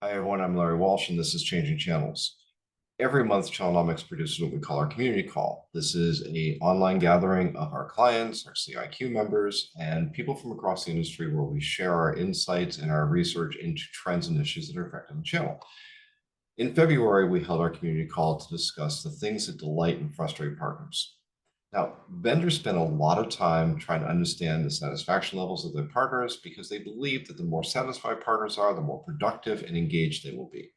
Hi, everyone. I'm Larry Walsh, and this is Changing Channels. Every month, Channelnomics produces what we call our community call. This is an online gathering of our clients, our CIQ members, and people from across the industry where we share our insights and our research into trends and issues that are affecting the channel. In February, we held our community call to discuss the things that delight and frustrate partners. Now, vendors spend a lot of time trying to understand the satisfaction levels of their partners because they believe that the more satisfied partners are, the more productive and engaged they will be.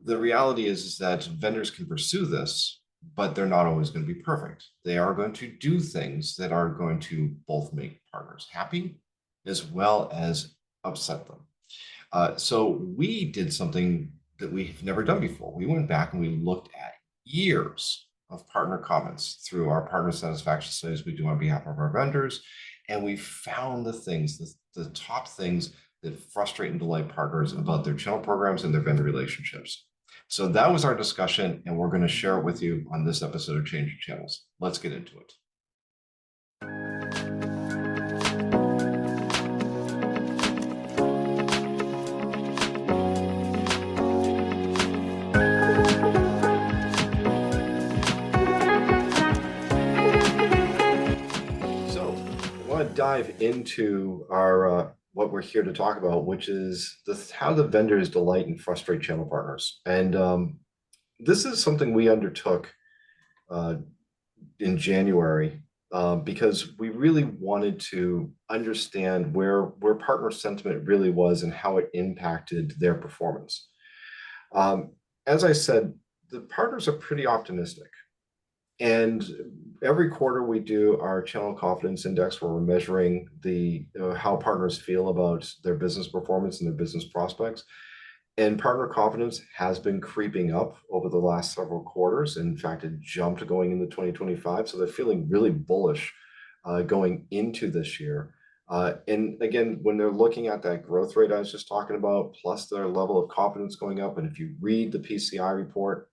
The reality is that vendors can pursue this, but they're not always going to be perfect. They are going to do things that are going to both make partners happy as well as upset them. So we did something that we've never done before. We went back and we looked at years of partner comments through our partner satisfaction studies we do on behalf of our vendors. And we found the things, the top things that frustrate and delight partners about their channel programs and their vendor relationships. So that was our discussion, and we're going to share it with you on this episode of Changing Channels. Let's get into it. Dive into our what we're here to talk about, which is how the vendors delight and frustrate channel partners. And this is something we undertook in January because we really wanted to understand where partner sentiment really was and how it impacted their performance. As I said, the partners are pretty optimistic. And every quarter we do our channel confidence index where we're measuring how partners feel about their business performance and their business prospects. And partner confidence has been creeping up over the last several quarters. In fact, it jumped going into 2025. So they're feeling really bullish going into this year. And again, when they're looking at that growth rate I was just talking about, plus their level of confidence going up, and if you read the PCI report,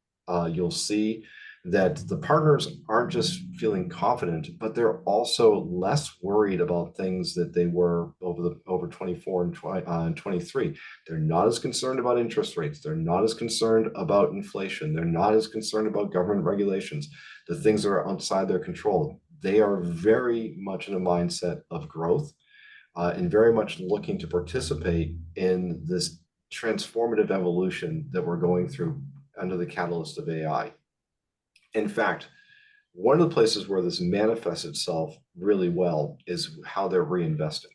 you'll see that the partners aren't just feeling confident, but they're also less worried about things that they were over 24 and 23. They're not as concerned about interest rates. They're not as concerned about inflation. They're not as concerned about government regulations, the things that are outside their control. They are very much in a mindset of growth and very much looking to participate in this transformative evolution that we're going through under the catalyst of AI. In fact, one of the places where this manifests itself really well is how they're reinvesting.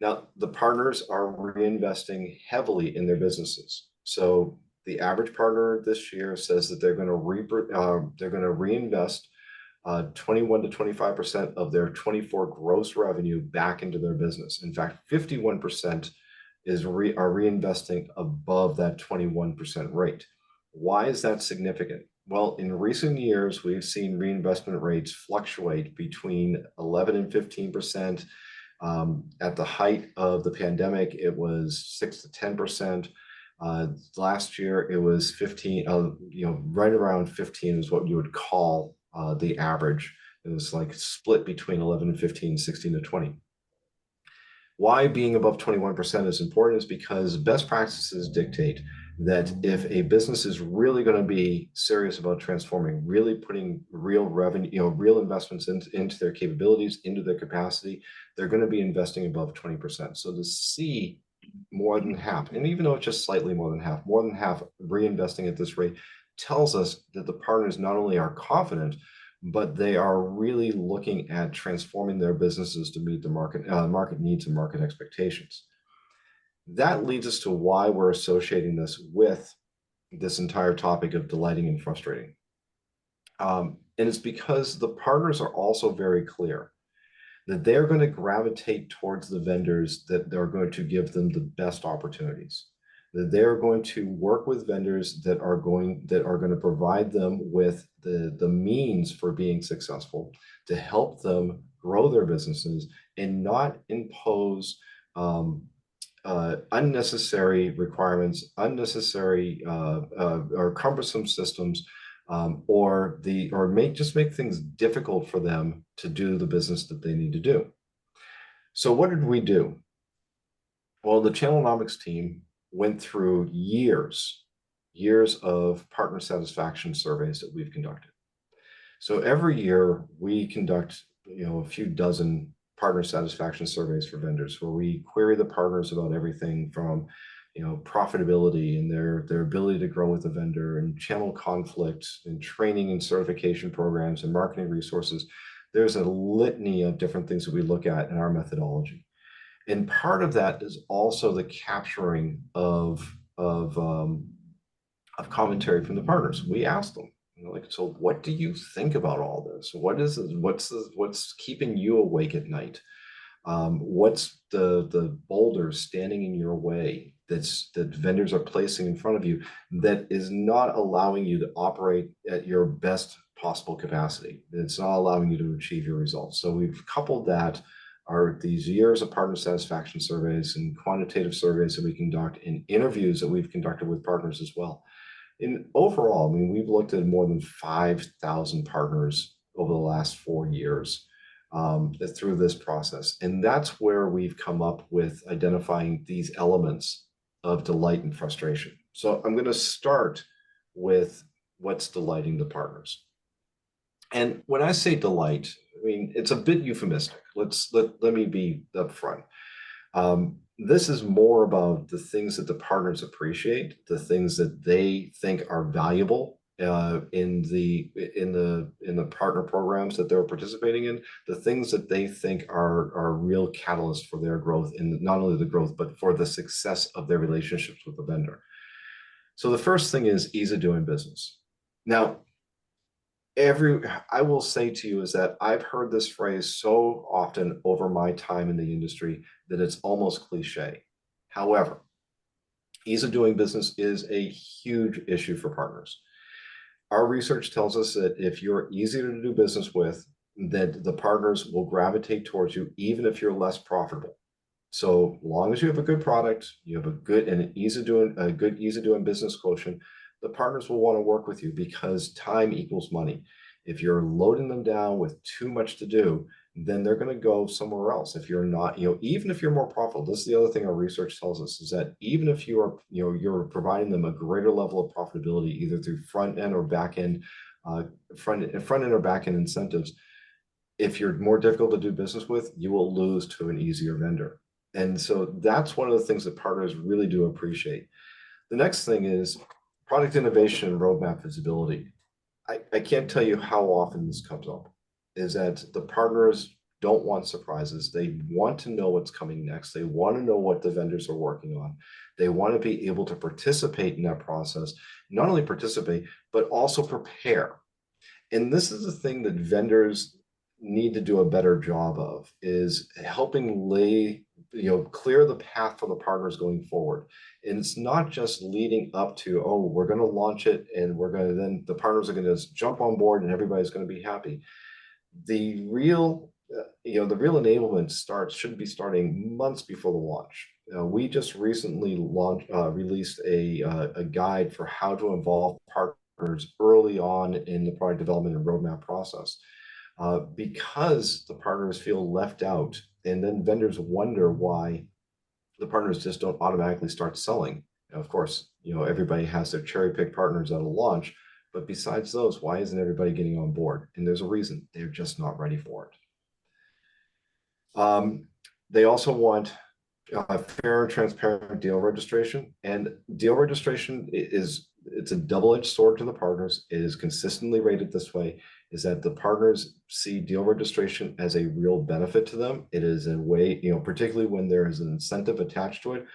Now, the partners are reinvesting heavily in their businesses. So the average partner this year says that they're going to reinvest 21 to 25% of their 24 gross revenue back into their business. In fact, 51% are reinvesting above that 21% rate. Why is that significant? Well, in recent years, we've seen reinvestment rates fluctuate between 11 and 15%. At the height of the pandemic, it was 6 to 10%. Last year, it was 15, right around 15 is what you would call the average. It was like split between 11 and 15, 16 to 20. Why being above 21% is important is because best practices dictate that if a business is really going to be serious about transforming, really putting real revenue, real investments into their capabilities, into their capacity, they're going to be investing above 20%. So to see more than half, and even though it's just slightly more than half reinvesting at this rate tells us that the partners not only are confident, but they are really looking at transforming their businesses to meet the market needs and market expectations. That leads us to why we're associating this with this entire topic of delighting and frustrating. And it's because the partners are also very clear that they're going to gravitate towards the vendors that are going to give them the best opportunities. That they're going to work with vendors that are going to provide them with the means for being successful, to help them grow their businesses and not impose unnecessary requirements, unnecessary or cumbersome systems, or make things difficult for them to do the business that they need to do. So what did we do? Well, the Channelnomics team went through years of partner satisfaction surveys that we've conducted. So every year we conduct, a few dozen partner satisfaction surveys for vendors where we query the partners about everything from, profitability and their ability to grow with the vendor, and channel conflicts and training and certification programs and marketing resources. There's a litany of different things that we look at in our methodology. And part of that is also the capturing of commentary from the partners. We asked them, like, so what do you think about all this? What's keeping you awake at night? What's the boulders standing in your way that vendors are placing in front of you that is not allowing you to operate at your best possible capacity? It's not allowing you to achieve your results. So we've coupled that are these years of partner satisfaction surveys and quantitative surveys that we conduct, and interviews that we've conducted with partners as well. And overall, I mean, we've looked at more than 5,000 partners over the last 4 years through this process. And that's where we've come up with identifying these elements of delight and frustration. So I'm going to start with what's delighting the partners. And when I say delight, I mean, it's a bit euphemistic. Let me be upfront. This is more about the things that the partners appreciate, the things that they think are valuable in the partner programs that they're participating in, the things that they think are real catalysts for their growth, and not only the growth, but for the success of their relationships with the vendor. So the first thing is ease of doing business. Now, I will say to you is that I've heard this phrase so often over my time in the industry that it's almost cliche. However, ease of doing business is a huge issue for partners. Our research tells us that if you're easier to do business with, that the partners will gravitate towards you, even if you're less profitable. So long as you have a good product, you have a good and easy doing business quotient, the partners will want to work with you because time equals money. If you're loading them down with too much to do, then they're going to go somewhere else. If you're not, even if you're more profitable, this is the other thing our research tells us, is that even if you are, you're providing them a greater level of profitability, either through front end or back end, front end or back end incentives, if you're more difficult to do business with, you will lose to an easier vendor. And so that's one of the things that partners really do appreciate. The next thing is product innovation and roadmap visibility. I can't tell you how often this comes up, is that the partners don't want surprises. They want to know what's coming next. They want to know what the vendors are working on. They want to be able to participate in that process, not only participate, but also prepare. And this is the thing that vendors need to do a better job of, is helping clear the path for the partners going forward. And it's not just leading up to, oh, we're going to launch it and then the partners are going to just jump on board and everybody's going to be happy. The real enablement should be starting months before the launch. We just recently released a guide for how to involve partners early on in the product development and roadmap process. Because the partners feel left out, and then vendors wonder why the partners just don't automatically start selling. And of course, everybody has their cherry-picked partners at a launch, but besides those, why isn't everybody getting on board? And there's a reason: they're just not ready for it. They also want fair and transparent deal registration, and deal registration it's a double-edged sword to the partners. It is consistently rated this way, is that the partners see deal registration as a real benefit to them. It is a way, particularly when there is an incentive attached to it,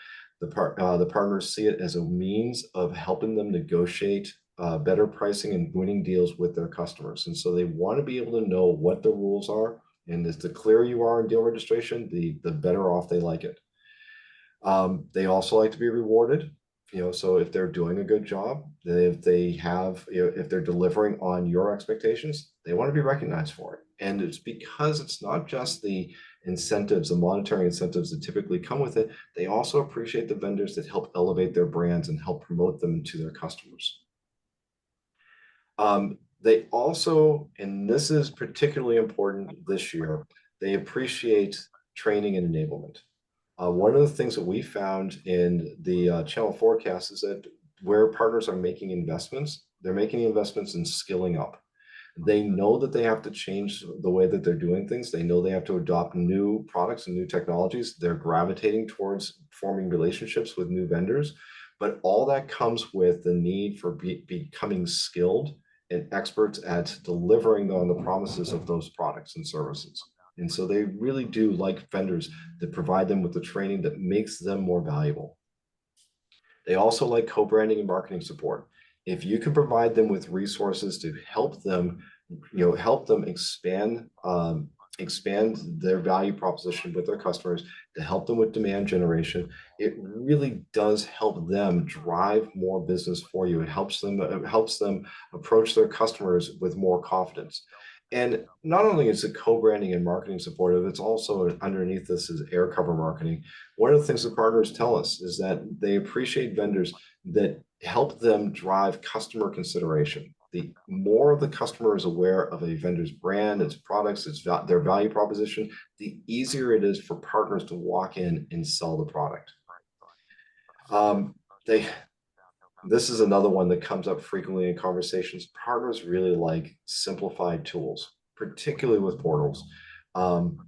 the partners see it as a means of helping them negotiate better pricing and winning deals with their customers. And so they want to be able to know what the rules are, and as the clearer you are in deal registration, the better off they like it. They also like to be rewarded. So if they're doing a good job, if they're delivering on your expectations, they want to be recognized for it. And it's because it's not just the incentives, the monetary incentives that typically come with it. They also appreciate the vendors that help elevate their brands and help promote them to their customers. They also, and this is particularly important this year, they appreciate training and enablement. One of the things that we found in the channel forecast is that where partners are making investments, they're making investments in skilling up. They know that they have to change the way that they're doing things. They know they have to adopt new products and new technologies. They're gravitating towards forming relationships with new vendors, but all that comes with the need for becoming skilled and experts at delivering on the promises of those products and services. And so they really do like vendors that provide them with the training that makes them more valuable. They also like co-branding and marketing support. If you can provide them with resources to help them, help them expand their value proposition with their customers, to help them with demand generation, it really does help them drive more business for you. It helps them approach their customers with more confidence. And not only is it co-branding and marketing supportive, it's also underneath this is air cover marketing. One of the things that partners tell us is that they appreciate vendors that help them drive customer consideration. The more the customer is aware of a vendor's brand, its products, their value proposition, the easier it is for partners to walk in and sell the product. They This is another one that comes up frequently in conversations. Partners really like simplified tools, particularly with portals. Um,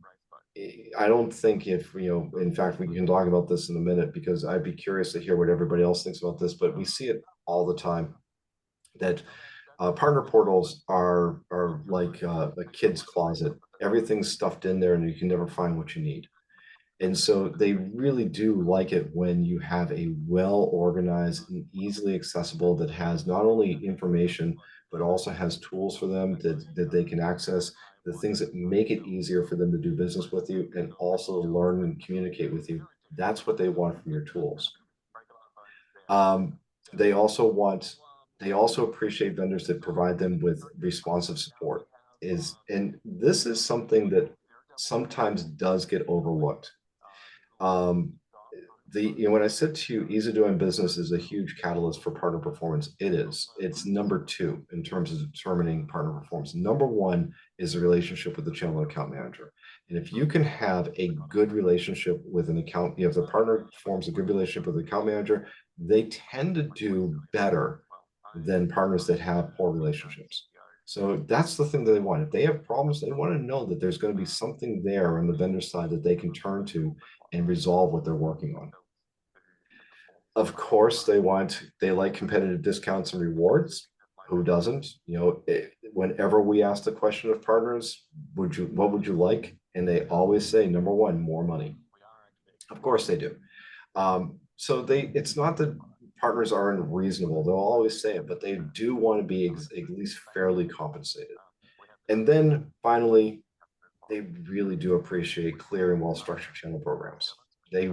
I don't think if, in fact, we can talk about this in a minute because I'd be curious to hear what everybody else thinks about this, but we see it all the time that partner portals are like a kid's closet. Everything's stuffed in there and you can never find what you need. And so they really do like it when you have a well-organized and easily accessible that has not only information, but also has tools for them that they can access, the things that make it easier for them to do business with you and also learn and communicate with you. That's what they want from your tools. Um, they also want, they also appreciate vendors that provide them with responsive support. And this is something that sometimes does get overlooked. Um, when I said to you, ease of doing business is a huge catalyst for partner performance. It is. It's number two in terms of determining partner performance. Number one is the relationship with the channel account manager. And if you can have a good relationship with an account, if the partner forms a good relationship with the account manager, they tend to do better than partners that have poor relationships. So that's the thing that they want. If they have problems, they want to know that there's going to be something there on the vendor side that they can turn to and resolve what they're working on. Of course, they like competitive discounts and rewards. Who doesn't? Whenever we ask the question of partners, what would you like? And they always say, number one, more money. Of course they do. So it's not that partners are unreasonable. They'll always say it, but they do want to be at least fairly compensated. And then finally, they really do appreciate clear and well-structured channel programs. They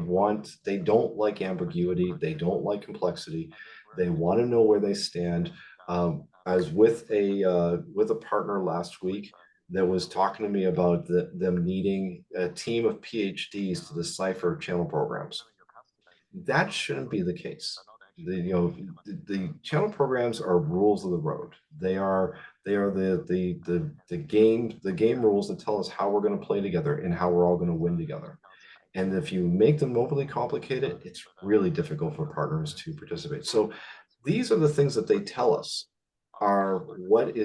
don't like ambiguity. They don't like complexity. They want to know where they stand. I was with a partner last week that was talking to me about them needing a team of PhDs to decipher channel programs. That shouldn't be the case. The channel programs are rules of the road. They are the game rules that tell us how we're going to play together and how we're all going to win together. And if you make them overly complicated, it's really difficult for partners to participate. So these are the things that they tell us are what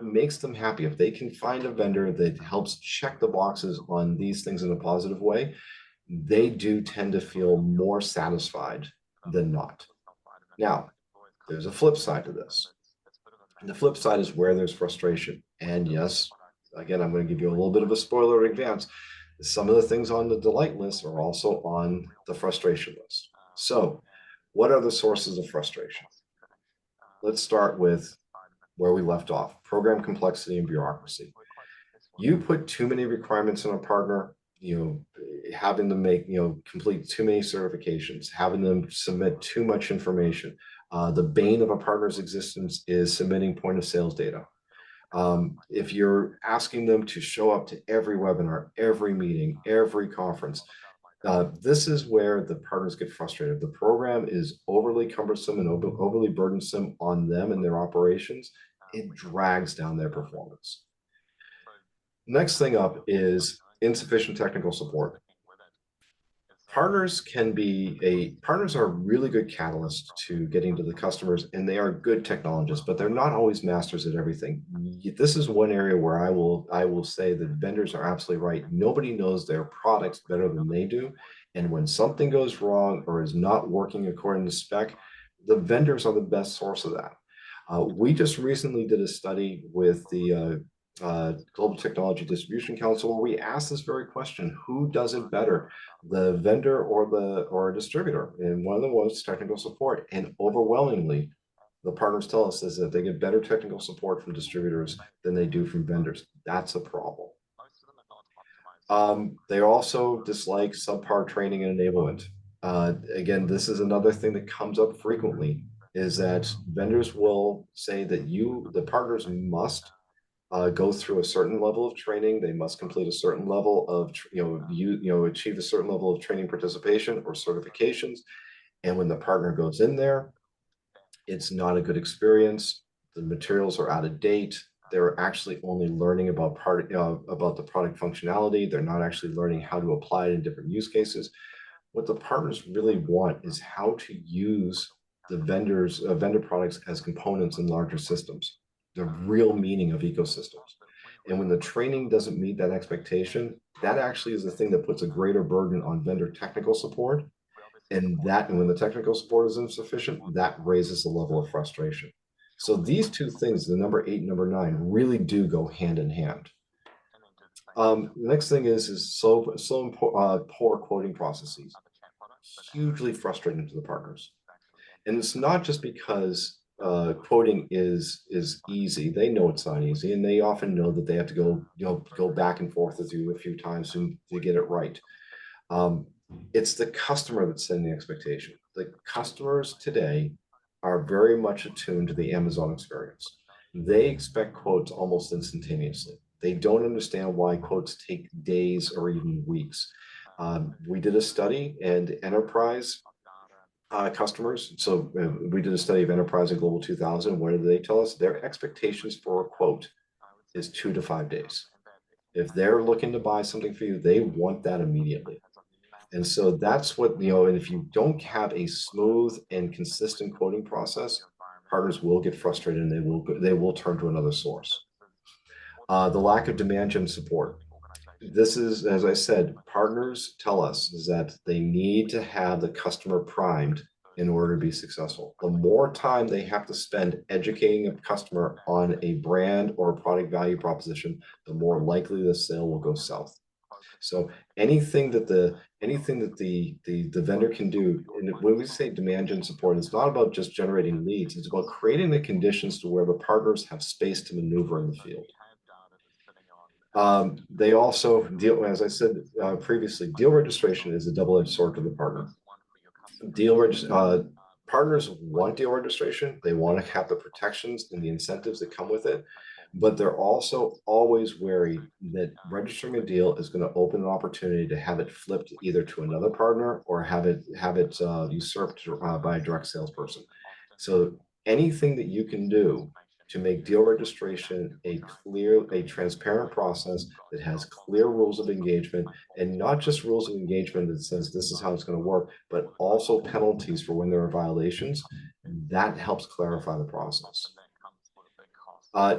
makes them happy. If they can find a vendor that helps check the boxes on these things in a positive way, they do tend to feel more satisfied than not. Now, there's a flip side to this. And the flip side is where there's frustration. And yes, again, I'm going to give you a little bit of a spoiler in advance. Some of the things on the delight list are also on the frustration list. So, what are the sources of frustration? Let's start with where we left off, program complexity and bureaucracy. You put too many requirements on a partner, having them complete too many certifications, having them submit too much information. The bane of a partner's existence is submitting point of sales data. If you're asking them to show up to every webinar, every meeting, every conference, this is where the partners get frustrated. The program is overly cumbersome and overly burdensome on them and their operations. It drags down their performance. Next thing up is insufficient technical support. Partners are a really good catalyst to getting to the customers, and they are good technologists, but they're not always masters at everything. This is one area where I will say that vendors are absolutely right. Nobody knows their products better than they do. And when something goes wrong or is not working according to spec, the vendors are the best source of that. We just recently did a study with the Global Technology Distribution Council where we asked this very question: who does it better, the vendor or a distributor? And one of them was technical support. And overwhelmingly, the partners tell us is that they get better technical support from distributors than they do from vendors. That's a problem. They also dislike subpar training and enablement. Again, this is another thing that comes up frequently, is that vendors will say that the partners must go through a certain level of training. They must complete a certain level of, achieve a certain level of training participation or certifications. And when the partner goes in there, it's not a good experience. The materials are out of date. They're actually only learning about about the product functionality. They're not actually learning how to apply it in different use cases. What the partners really want is how to use the vendor products as components in larger systems, the real meaning of ecosystems. And when the training doesn't meet that expectation, that actually is the thing that puts a greater burden on vendor technical support. And when the technical support is insufficient, that raises the level of frustration. So these two things, the number 8 and number 9, really do go hand in hand. Next thing is poor quoting processes. Hugely frustrating to the partners. And it's not just because quoting is easy. They know it's not easy, and they often know that they have to go back and forth with you a few times to get it right. It's the customer that's setting the expectation. The customers today are very much attuned to the Amazon experience. They expect quotes almost instantaneously. They don't understand why quotes take days or even weeks. We did a study, and enterprise customers. So we did a study of enterprise and global 2000. What did they tell us? Their expectations for a quote is 2 to 5 days. If they're looking to buy something for you, they want that immediately. And so that's what, and if you don't have a smooth and consistent quoting process, partners will get frustrated and they will turn to another source. The lack of demand gen support. This is, as I said, partners tell us is that they need to have the customer primed in order to be successful. The more time they have to spend educating a customer on a brand or a product value proposition, the more likely the sale will go south. So anything that the vendor can do, and when we say demand gen support, it's not about just generating leads. It's about creating the conditions to where the partners have space to maneuver in the field. They also deal, as I said previously, deal registration is a double-edged sword to the partner. Partners want deal registration. They want to have the protections and the incentives that come with it, but they're also always wary that registering a deal is going to open an opportunity to have it flipped either to another partner or have it usurped by a direct salesperson. So anything that you can do to make deal registration a transparent process that has clear rules of engagement, and not just rules of engagement that says this is how it's going to work, but also penalties for when there are violations, that helps clarify the process.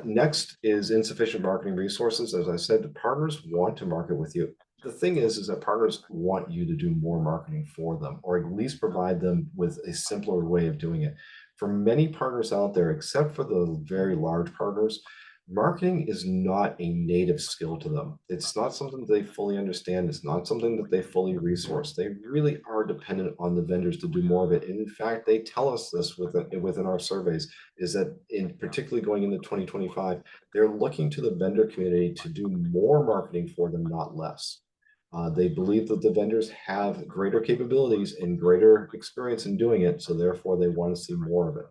Next is insufficient marketing resources. As I said, the partners want to market with you. The thing is that partners want you to do more marketing for them, or at least provide them with a simpler way of doing it. For many partners out there, except for the very large partners, marketing is not a native skill to them. It's not something that they fully understand. It's not something that they fully resource. They really are dependent on the vendors to do more of it. And in fact, they tell us this within our surveys, is that particularly going into 2025, they're looking to the vendor community to do more marketing for them, not less. They believe that the vendors have greater capabilities and greater experience in doing it, so therefore they want to see more of it.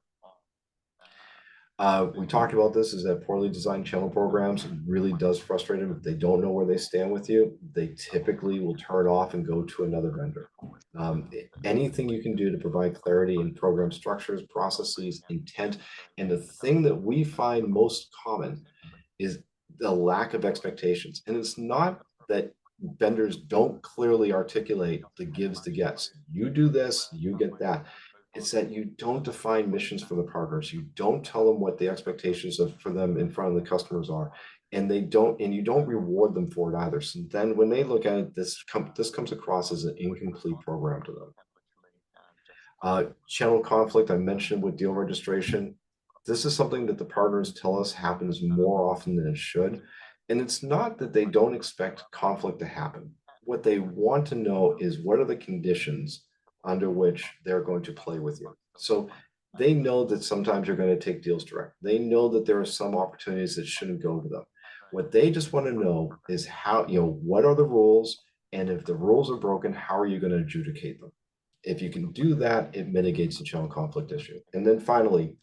We talked about this, is that poorly designed channel programs really does frustrate them. If they don't know where they stand with you, they typically will turn off and go to another vendor. Anything you can do to provide clarity in program structures, processes, intent, and the thing that we find most common is the lack of expectations. And it's not that vendors don't clearly articulate the gives to gets. You do this, you get that. It's that you don't define missions for the partners. You don't tell them what the expectations of for them in front of the customers are, and they don't, and you don't reward them for it either. So then when they look at it, this comes across as an incomplete program to them. Channel conflict, I mentioned with deal registration. This is something that the partners tell us happens more often than it should. And it's not that they don't expect conflict to happen. What they want to know is what are the conditions under which they're going to play with you. So they know that sometimes you're going to take deals direct. They know that there are some opportunities that shouldn't go to them. What they just want to know is how, what are the rules? And if the rules are broken, how are you going to adjudicate them? If you can do that, it mitigates the channel conflict issue. And then finally,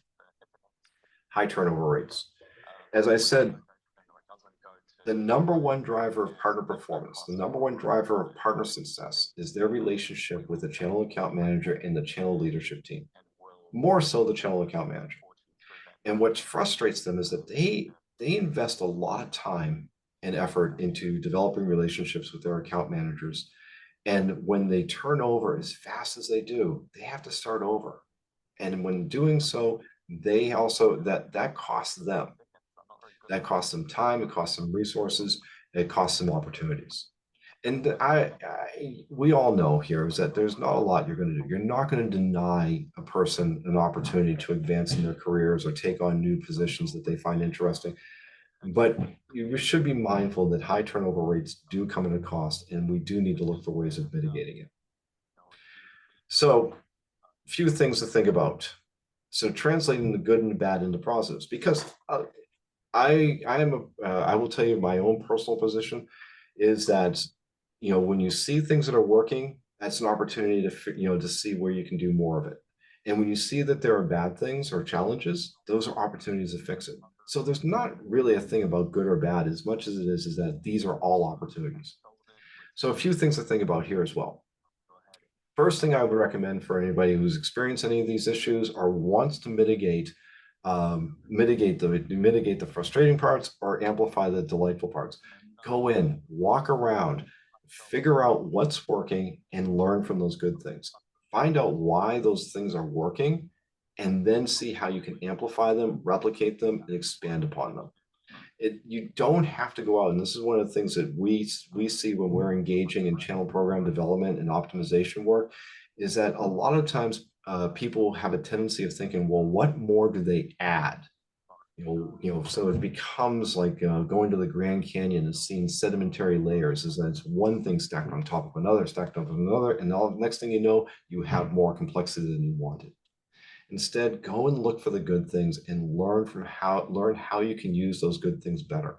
high turnover rates. As I said, the number one driver of partner performance, the number one driver of partner success is their relationship with the channel account manager and the channel leadership team, more so the channel account manager. And what frustrates them is that they invest a lot of time and effort into developing relationships with their account managers. And when they turn over as fast as they do, they have to start over. And when doing so, they also that costs them. That costs them time, it costs them resources, it costs them opportunities. And we all know here is that there's not a lot you're going to do. You're not going to deny a person an opportunity to advance in their careers or take on new positions that they find interesting. But you should be mindful that high turnover rates do come at a cost, and we do need to look for ways of mitigating it. So, a few things to think about. So, translating the good and the bad into positives, because I will tell you my own personal position is that when you see things that are working, that's an opportunity to see where you can do more of it. And when you see that there are bad things or challenges, those are opportunities to fix it. So there's not really a thing about good or bad as much as it is that these are all opportunities. So a few things to think about here as well. First thing I would recommend for anybody who's experienced any of these issues or wants to mitigate the frustrating parts or amplify the delightful parts. Go in, walk around, figure out what's working, and learn from those good things. Find out why those things are working, and then see how you can amplify them, replicate them, and expand upon them. You don't have to go out, and this is one of the things that we see when we're engaging in channel program development and optimization work, is that a lot of times people have a tendency of thinking, well, what more do they add? So it becomes like going to the Grand Canyon and seeing sedimentary layers. Is that it's one thing stacked on top of another, stacked on top of another, and all next thing you know, you have more complexity than you wanted. Instead, go and look for the good things and learn how you can use those good things better.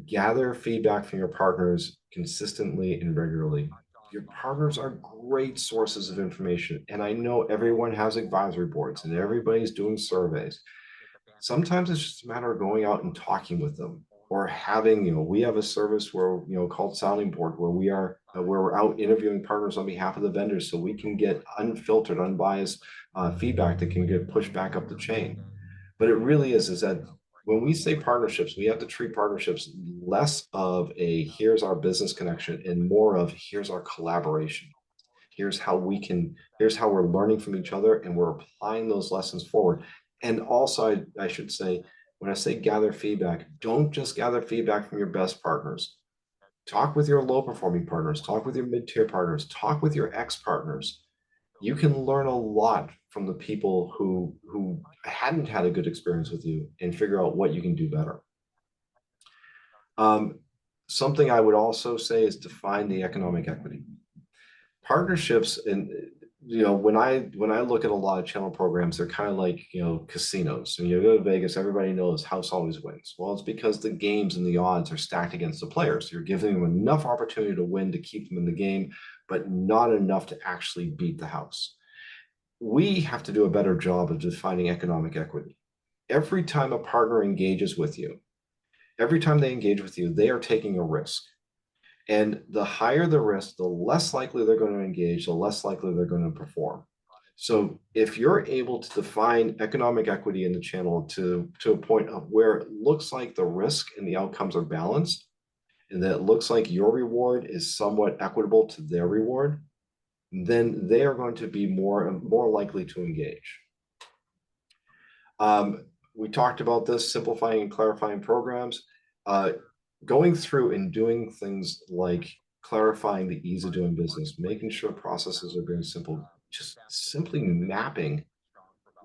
Gather feedback from your partners consistently and regularly. Your partners are great sources of information, and I know everyone has advisory boards and everybody's doing surveys. Sometimes it's just a matter of going out and talking with them, or having, we have a service where, called Sounding Board, where we're out interviewing partners on behalf of the vendors so we can get unfiltered, unbiased feedback that can get pushed back up the chain. But it really is that when we say partnerships, we have to treat partnerships less of a here's our business connection and more of here's our collaboration. Here's how we're learning from each other and we're applying those lessons forward. And also, I should say, when I say gather feedback, don't just gather feedback from your best partners. Talk with your low performing partners, talk with your mid-tier partners, talk with your ex partners. You can learn a lot from the people who hadn't had a good experience with you and figure out what you can do better. Something I would also say is define the economic equity. Partnerships, and when I look at a lot of channel programs, they're kind of like casinos. So you go to Vegas, everybody knows house always wins. Well, it's because the games and the odds are stacked against the players. You're giving them enough opportunity to win to keep them in the game, but not enough to actually beat the house. We have to do a better job of defining economic equity. Every time a partner engages with you, every time they engage with you, they are taking a risk. And the higher the risk, the less likely they're going to engage, the less likely they're going to perform. So if you're able to define economic equity in the channel to a point of where it looks like the risk and the outcomes are balanced, and that it looks like your reward is somewhat equitable to their reward, then they are going to be more likely to engage. We talked about this, simplifying and clarifying programs. Uh, Going through and doing things like clarifying the ease of doing business, making sure processes are very simple, just simply mapping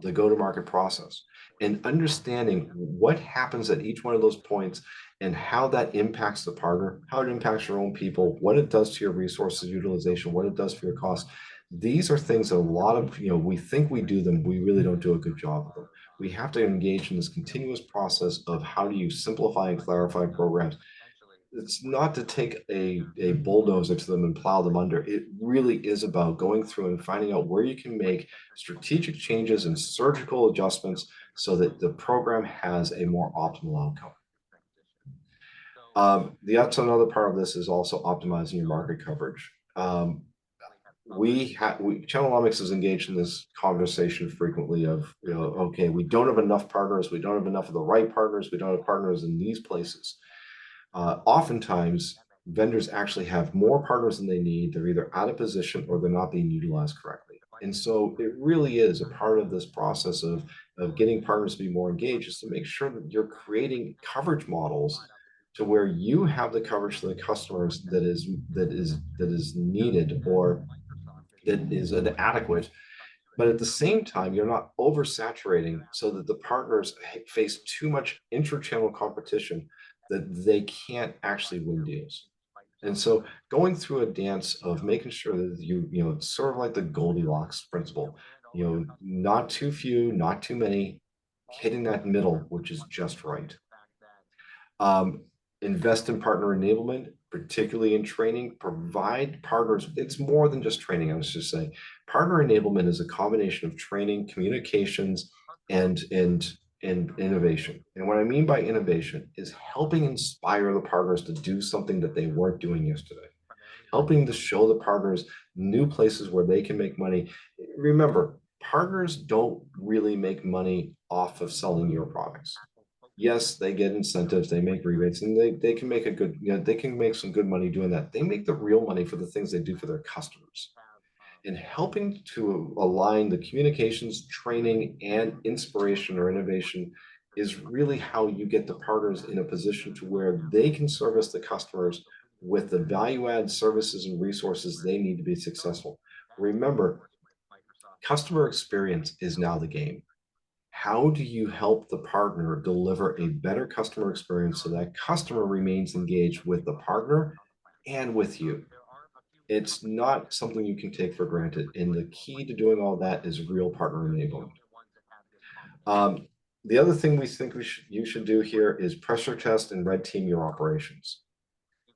the go-to-market process and understanding what happens at each one of those points and how that impacts the partner, how it impacts your own people, what it does to your resources utilization, what it does for your costs. These are things that a lot of, we think we do them, we really don't do a good job of them. We have to engage in this continuous process of how do you simplify and clarify programs. It's not to take a bulldozer to them and plow them under. It really is about going through and finding out where you can make strategic changes and surgical adjustments so that the program has a more optimal outcome. That's another part of this is also optimizing your market coverage. Channelnomics is engaged in this conversation frequently of, okay, we don't have enough partners, we don't have enough of the right partners, we don't have partners in these places. Oftentimes, vendors actually have more partners than they need. They're either out of position or they're not being utilized correctly. And so it really is a part of this process of getting partners to be more engaged is to make sure that you're creating coverage models to where you have the coverage to the customers that is needed or that is adequate, but at the same time, you're not oversaturating so that the partners face too much inter-channel competition that they can't actually win deals. And so going through a dance of making sure that it's sort of like the Goldilocks principle, not too few, not too many, hitting that middle, which is just right. Um, Invest in partner enablement, particularly in training. Provide partners. It's more than just training. I was just saying, partner enablement is a combination of training, communications, and innovation. And what I mean by innovation is helping inspire the partners to do something that they weren't doing yesterday. Helping to show the partners new places where they can make money. Remember, partners don't really make money off of selling your products. Yes, they get incentives, they make rebates, and they can make a good, they can make some good money doing that. They make the real money for the things they do for their customers. And helping to align the communications, training, and inspiration or innovation is really how you get the partners in a position to where they can service the customers with the value add services and resources they need to be successful. Remember, customer experience is now the game. How do you help the partner deliver a better customer experience so that customer remains engaged with the partner and with you? It's not something you can take for granted. And the key to doing all that is real partner enablement. Um, the other thing we think you should do here is pressure test and red team your operations.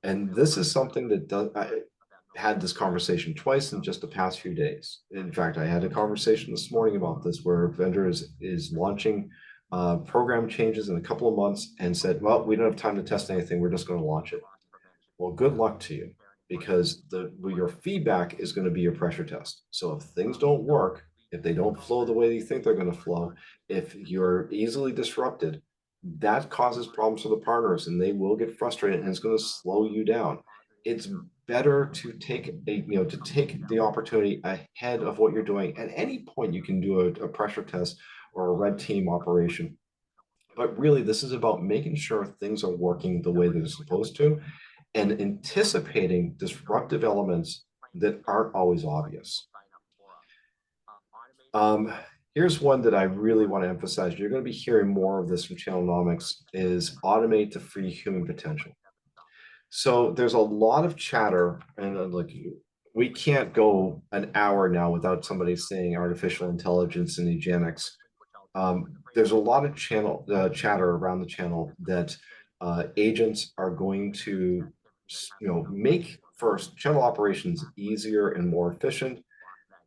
And this is something that I had this conversation twice in just the past few days. In fact, I had a conversation this morning about this where a vendor is launching program changes in a couple of months and said, well, we don't have time to test anything. We're just going to launch it. Well, good luck to you because your feedback is going to be your pressure test. So if things don't work, if they don't flow the way you think they're going to flow, if you're easily disrupted, that causes problems for the partners and they will get frustrated and it's going to slow you down. It's better to take the opportunity ahead of what you're doing. At any point, you can do a pressure test or a red team operation. But really, this is about making sure things are working the way they're supposed to and anticipating disruptive elements that aren't always obvious. Here's one that I really want to emphasize. You're going to be hearing more of this from Channelnomics is automate to free human potential. So there's a lot of chatter and like we can't go an hour now without somebody saying artificial intelligence and eugenics. There's a lot of chatter around the channel that agents are going to make first channel operations easier and more efficient,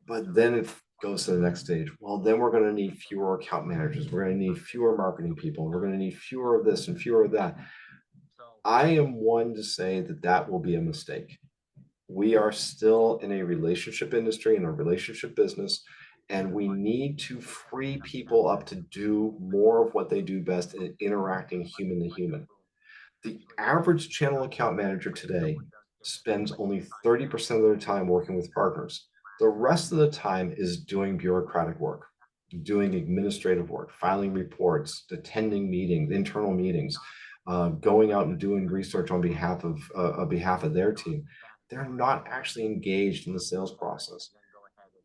but then it goes to the next stage. Well, then we're going to need fewer account managers. We're going to need fewer marketing people. We're going to need fewer of this and fewer of that. I am one to say that that will be a mistake. We are still in a relationship industry, in a relationship business, and we need to free people up to do more of what they do best in interacting human to human. The average channel account manager today spends only 30% of their time working with partners. The rest of the time is doing bureaucratic work, doing administrative work, filing reports, attending meetings, internal meetings, going out and doing research on behalf of their team. They're not actually engaged in the sales process.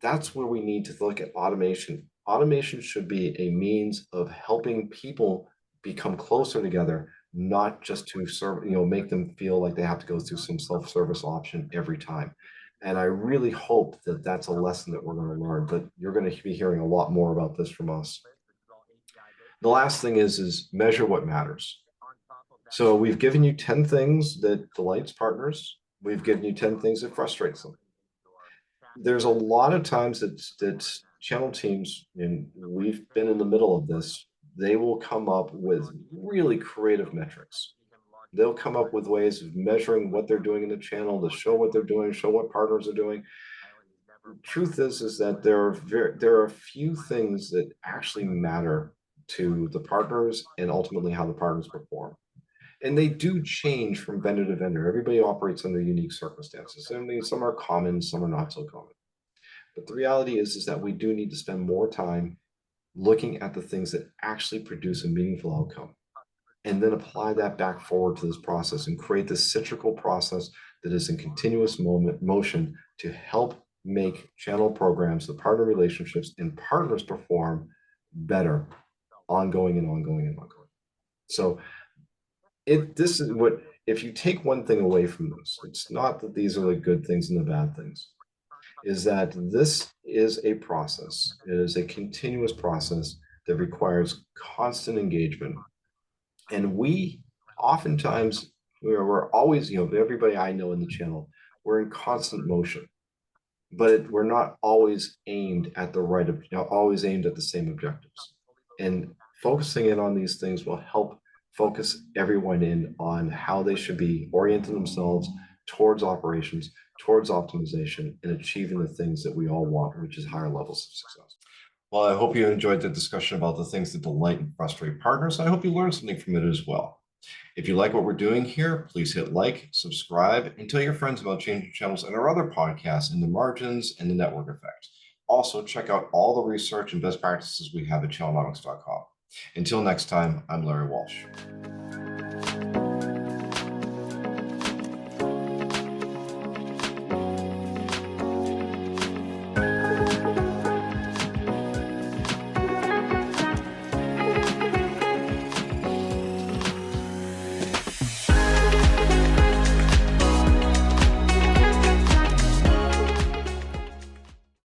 That's where we need to look at automation. Automation should be a means of helping people become closer together, not just to serve, make them feel like they have to go through some self-service option every time. And I really hope that that's a lesson that we're going to learn, but you're going to be hearing a lot more about this from us. The last thing is measure what matters. So we've given you 10 things that delights partners. We've given you 10 things that frustrates them. There's a lot of times that channel teams, and we've been in the middle of this, they will come up with really creative metrics. They'll come up with ways of measuring what they're doing in the channel to show what they're doing, show what partners are doing. Truth is that there are a few things that actually matter to the partners and ultimately how the partners perform. And they do change from vendor to vendor. Everybody operates under unique circumstances. I mean, some are common, some are not so common. But the reality is that we do need to spend more time looking at the things that actually produce a meaningful outcome and then apply that back forward to this process and create this cyclical process that is in continuous motion to help make channel programs, the partner relationships, and partners perform better, ongoing and ongoing and ongoing. So this is what, if you take one thing away from this, it's not that these are the good things and the bad things, is that this is a process. It is a continuous process that requires constant engagement. And we oftentimes, we're always, everybody I know in the channel, we're in constant motion, but we're not always aimed at the right, always aimed at the same objectives. And focusing in on these things will help focus everyone in on how they should be orienting themselves towards operations, towards optimization, and achieving the things that we all want, which is higher levels of success. Well, I hope you enjoyed the discussion about the things that delight and frustrate partners. I hope you learned something from it as well. If you like what we're doing here, please hit like, subscribe, and tell your friends about Changing Channels and our other podcasts in the margins and the network effect. Also, check out all the research and best practices we have at channelnomics.com. Until next time, I'm Larry Walsh.